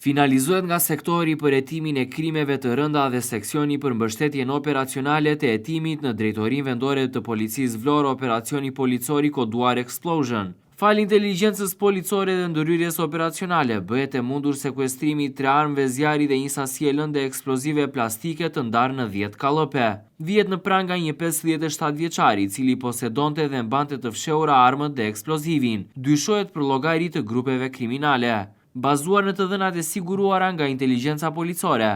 Finalizohet nga sektori për hetimin e krimeve të rënda dhe seksioni për mbështetjen operacionale të hetimit në Drejtorinë Vendore të Policisë Vlorë operacioni policor i koduar Explosion. Fal inteligjencës policore dhe ndërhyrjes operacionale, bëhet e mundur sekuestrimi 3 armëve zjarri dhe një sasi e lëndë eksplozive plastike të ndarë në 10 kallëpe. Vihet në pranë nga një 57 vjeçari, i cili posedonte dhe mbante të fshehura armët dhe eksplozivin. Dyshohet për llogari të grupeve kriminale. Bazuar në të dhënat e siguruara nga inteligjenca policore,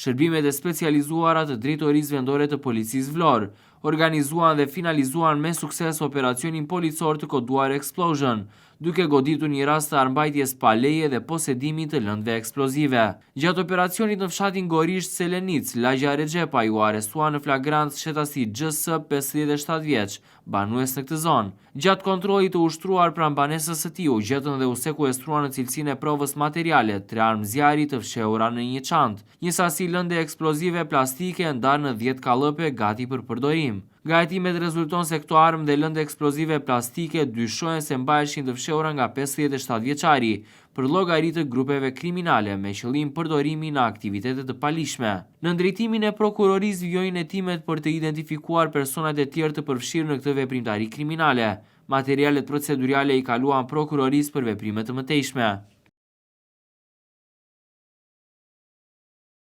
shërbimet e specializuara të Drejtorisë Vendore të Policisë Vlorë organizuan dhe finalizuan me sukses operacionin policor të koduar Explosion, duke goditur një rast të armbajtjes pa leje dhe posedimit të lëndëve eksplozive. Gjatë operacionit në fshatin Gorisht Selenic, Lagja Rexhepa ju arrestua në flagrant shtetasi XS 57 vjeç, banues në këtë zonë. Gjatë kontrollit të ushtruar pranë banesës së tij u gjetën dhe u sekuestruan në cilësinë e provës materiale 3 armë zjarri të fshehura në një çantë, një sasi lëndë eksplozive plastike ndarë në 10 kallëpe gati për përdorim. Nga hetimet rezulton se këto armë dhe lëndë eksplozive plastike dyshohen se mbaheshin të fshehura nga 57 vjeçari për llogari të grupeve kriminale me qëllim përdorimi në aktivitete të palishme. Në drejtimin e prokurorisë vijojnë hetimet për të identifikuar personat e tjerë të përfshirë në këtë veprimtari kriminale. Materialet procedurale i kaluan prokurorisë për veprime të mëtejshme.